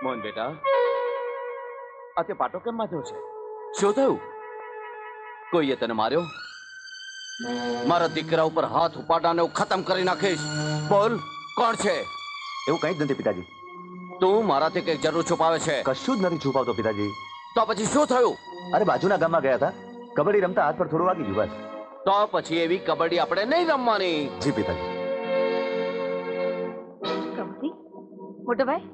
મોહન બેટા, આ તે પાટો કેમ બાંધ્યો છે? શું થયું? કોઈએ તને માર્યો? મારા દીકરા ઉપર હાથ ઉપાડાને હું ખતમ કરી નાખીશ. બોલ, કોણ છે? એવું કંઈ જ નથી પિતાજી. તું મારાથી કઈક જરૂર છુપાવે છે? કશું જ નથી છુપાવતો પિતાજી. તો પછી શું થયું? અરે બાજુના ગામમાં ગયા હતા, કબડ્ડી રમતા હાથ પર થોડું વાગી ગયું બસ. તો પછી એવી કબડ્ડી આપણે નહીં રમવાની. જી પિતાજી. કબડ્ડી? મોટો ભાઈ,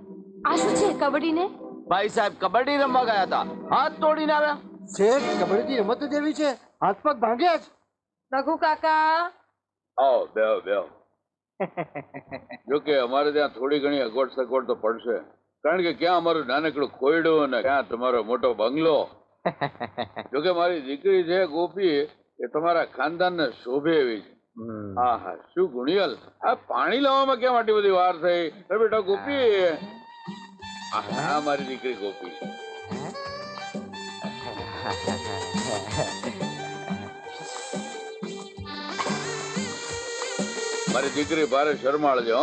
આ શું છે કબડ્ડી ને? ભાઈ સાહેબ કબડ્ડી રમવા ગયા હતા, હાથ તોડીને આવ્યા. શેઠ, કબડ્ડી રમત જ એવી છે, હાથ પગ ભાંગ્યા જ. રઘુ કાકા, આવો બેહો બેહો. જોકે અમારે ત્યાં થોડી ઘણી અગવડ સગવડ તો પડશે, કારણ કે ક્યાં અમારું નાનકડું ખોયડું અને ક્યાં તમારો મોટો બંગલો. જોકે મારી દીકરી છે ગોપી, એ તમારા ખાનદાનને શોભે એવી છે. હા હા, શું ગુણિયલ, આ પાણી લાવવામાં કેમ આટલી બધી વાર થઈ? બેટા ગોપી, હા મારી દીકરી ગોપી છે. મારી દીકરી ભારે શરમાળ છે.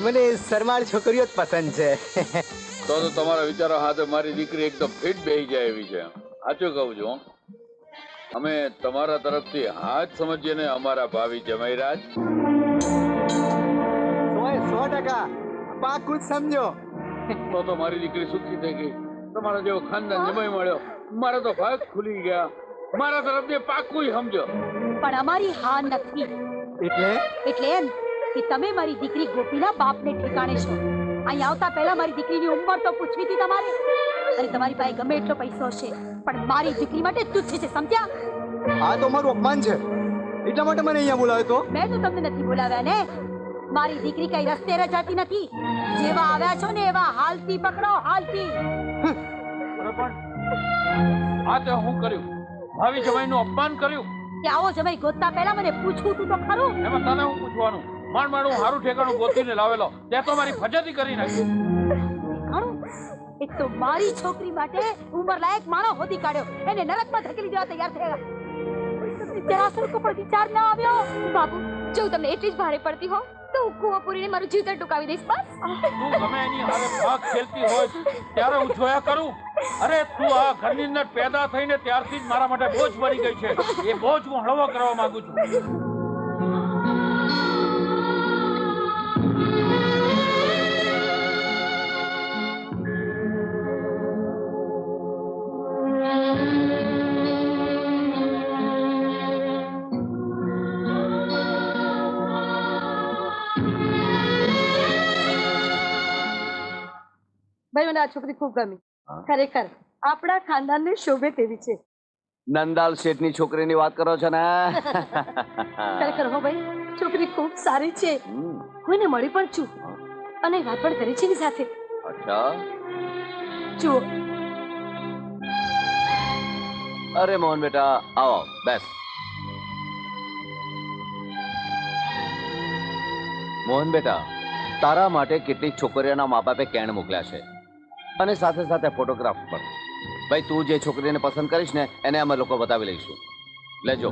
મને શરમાળ છોકરીઓ જ પસંદ છે. તો તમારા વિચારો સાથે મારી દીકરી એકદમ ફિટ બેસી જાય એવી છે. સાચું કહું છું. અમે તમારા તરફથી હા જ સમજીએ ને અમારા ભાવિ જમાઈરાજ. 100% પાકું જ સમજો. તો મારી દીકરી સુખી થઈ ગઈ. તમારા જેવો ખાનદાન જમાઈ મળ્યો, મારા તો ભાગ ખુલી ગયા. મારા તરફથી પાકું સમજો. પણ અમારી હા નથી. એટલે એમ કે તમે મારી દીકરી ગોપીના બાપને ઠેકાણે છો. અહીં આવતા પહેલા મારી દીકરીની ઉંમર તો પૂછવી હતી તમારે. અને તમારી પાસે ગમે એટલો પૈસો હશે, પણ મારી દીકરી માટે તુચ્છ છે, સમજ્યા? આ તો મારું અપમાન છે, એટલા માટે મને અહીંયા બોલાવ્યો તો. મેં તો તમને નથી બોલાવ્યા ને. મારી દીકરી કઈ રસ્તે રચાતી નથી. જેવા આવ્યા છો ને એવા હાલતી પકડો, હાલતી. આ તે હું કર્યું? ભાવિ જમાઈનું અપમાન કર્યું? કે આવો જમાઈ ગોતતા પહેલા મને પૂછવું તું તો ખરું. એમાં તને હું પૂછવાનું? માંડ માંડ હું હારું ઠેકાણું ગોતીને લાવેલો, ત્યાં તો મારી ફજતી કરી નાખી. ઘણું. એક તો મારી છોકરી માટે ઉંમર લાયક માણસ હોદી કાઢ્યો, એને નરકમાં ધકેલી દેવા તૈયાર થયા. જરા સરખો પણ વિચાર ના આવ્યો. બાબુ, જો તમને એટલી જ ભારે પડતી હો તો હું કૂવો પૂરીને મારું જીવતર ટૂંકાવી દઈશ બસ. તું ગમે એની હારે ભાગ ખેલતી હોય ત્યારે હું જોયા કરું. અરે તું આ ઘરની અંદર પેદા થઈને ત્યારથી જ મારા માટે બોજ બની ગઈ છે. એ બોજ હું હળવો કરવા માંગુ છું. ભાઈ, મને આ છોકરી ખૂબ ગમી. ખરેખર આપણા ખાનદાનને શોભે તેવી છે. નંદાલ શેઠની છોકરીની વાત કરો છો ને? ખરેખર હો ભાઈ, છોકરી ખૂબ સારી છે. હું એને મળી પણ છું અને વાત પણ કરી છે એની સાથે. અચ્છા. જુઓ. અરે મોહન બેટા, આવો બેસ. મોહન બેટા, તારા માટે કેટલીક છોકરીઓના મા બાપે કેણ મોકલ્યા છે અને સાથે સાથે ફોટોગ્રાફ પણ. ભાઈ, તું જે છોકરીને પસંદ કરીશ ને એને અમે લોકો બતાવી લઈશું. લેજો.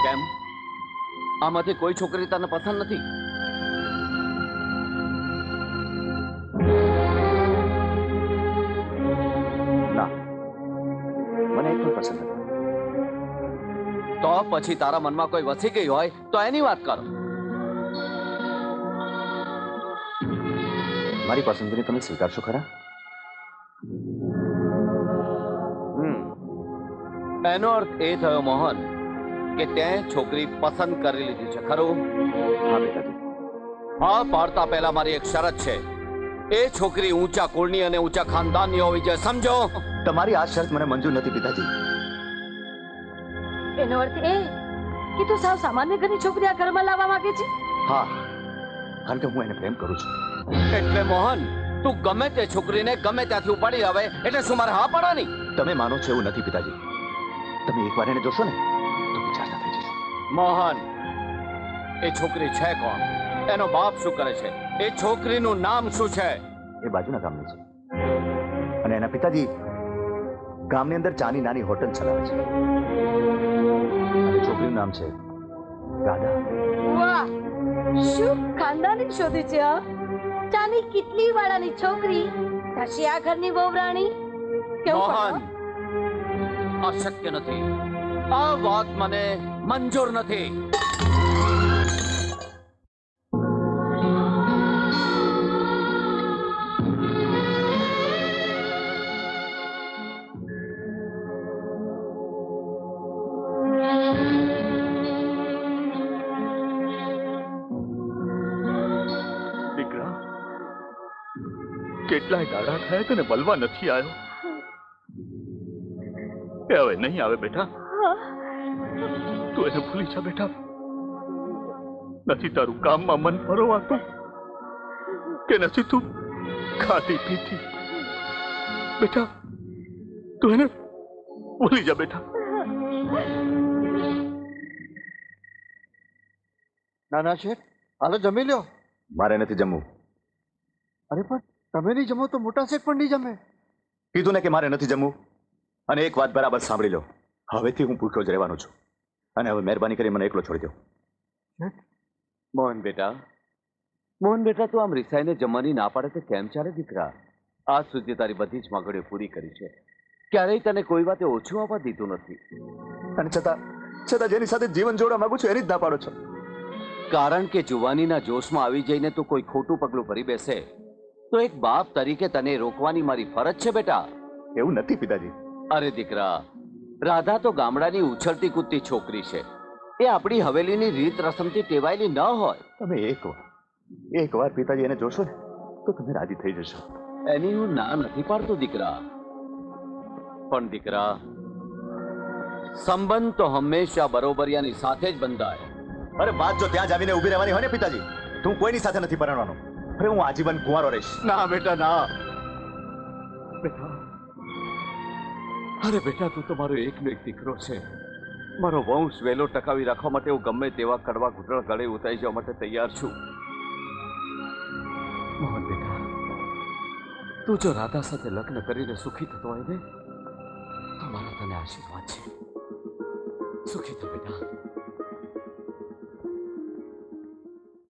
કેમ, આમાંથી કોઈ છોકરી તને પસંદ નથી? તો પછી તારા મનમાં કોઈ વસી ગઈ હોય તો એની વાત કરો. મારી પસંદગીને તમે સ્વીકારશો ખરા? એનો અર્થ એ થયો મોહન કે તે છોકરી પસંદ કરી લીધી છે, ખરું? હા પિતાજી. હા પાડતા પહેલા મારી એક શરત છે. એ છોકરી ઊંચા કુળની અને ઊંચા ખાનદાનની હોવી જોઈએ, સમજો? તમારી આ શરત મને મંજૂર નથી પિતાજી. એનો અર્થ એ કે તું સાવ સામાન્ય ઘરની છોકરી આ ઘરમાં લાવવા માંગે છે? હા, કારણ કે હું એને પ્રેમ કરું છું. એટલે મોહન, તું ગમે તે છોકરીને ગમે ત્યાંથી ઉપાડી આવે એટલે શું મારે હા પાડવાની? તમે માનો છો એવું નથી પિતાજી. તમે એકવાર એને જોશો ને તો વિચારતા થઈ જશો. મોહન, એ છોકરી છે કોણ? એનો બાપ શું કરે છે? એ છોકરીનું નામ શું છે? એ બાજુના ગામની છે અને એના પિતાજી ગામની અંદર ચાની નાની હોટલ ચલાવે છે અને છોકરીનું નામ છે રાધા. વાહ, શું ખાનદાની શોધી છે હા? ચાની કેટલી વાળાની છોકરી થશે આ ઘરની વહુ રાણી? કેવું મોહન, પડે? અશક્ય નથી. આ વાત મને મંજૂર નથી. દીકરા, કેટલાય દાડા થયા તને મળવા નથી આવ્યો. એ હવે નહીં આવે બેટા. તું એને ભૂલી જા બેટા. નથી તારું કામમાં મન પરોવાતું કે નથી તું ખાતી પીતી? બેટા, તું એને ભૂલી જા બેટા. નાના શેઠ, હાલો જમી લ્યો. મારે નથી જમવું. અરે પણ તમે નહીં જમો તો મોટા શેઠ પણ નહીં જમે. કીધું ને કે મારે નથી જમવું. અને એક વાત બરાબર સાંભળી લો, હવેથી હું ભૂખ્યો જ રહેવાનો છું અને હવે મહેરબાની કરી મને એકલો છોડી દો. મોહન બેટા, મોહન બેટા, તું આમ રિસાઈને જમવાની ના પાડે તો કેમ ચાલે દીકરા? આજ સુધી તારી બધી જ માંગણીઓ પૂરી કરી છે. ક્યારેય તને કોઈ વાતે ઓછું આવવા દીધું નથી. અને છતાં જેની સાથે જીવન જોડવા માંગુ છું એની જ ના પાડો છો. કારણ કે જુવાનીના જોશમાં આવી જઈને તું કોઈ ખોટું પગલું ભરી બેસે તો એક બાપ તરીકે તને રોકવાની મારી ફરજ છે બેટા. એવું નથી પિતાજી. અરે દીકરા, રાધા તો ગામડાની ઉછળતી કૂદતી છોકરી છે. એ આપણી હવેલીની રીત રસમથી ટેવાયેલી ન હોય. તમે એક વાર પિતાજી એને જોશો ને તો તમે રાજી થઈ જશો. એની હું ના નથી પાડતો દીકરા, પણ દીકરા, સંબંધ તો હંમેશા બરોબરિયાની સાથે જ બંધાય. અરે વાત જો ત્યાં જ આવીને ઊભી રહેવાની હોય ને પિતાજી, તું કોઈની સાથે નથી પરણવાનો. અરે હું આજીવન કુંવારો રહીશ. ના બેટા ના. બેટા, અરે બેટા, તું તો મારો એકનો એક દીકરો છે. મારો વંશ વેલો ટકાવી રાખવા માટે હું ગમે તેવા કડવા ઘૂંટણ ગળે ઉતારી જવા માટે તૈયાર છું. મોહન બેટા, તું જો રાધા સાથે લગ્ન કરીને સુખી થતો હોય ને તો મારા તને આશીર્વાદ છે. સુખી થો બેટા.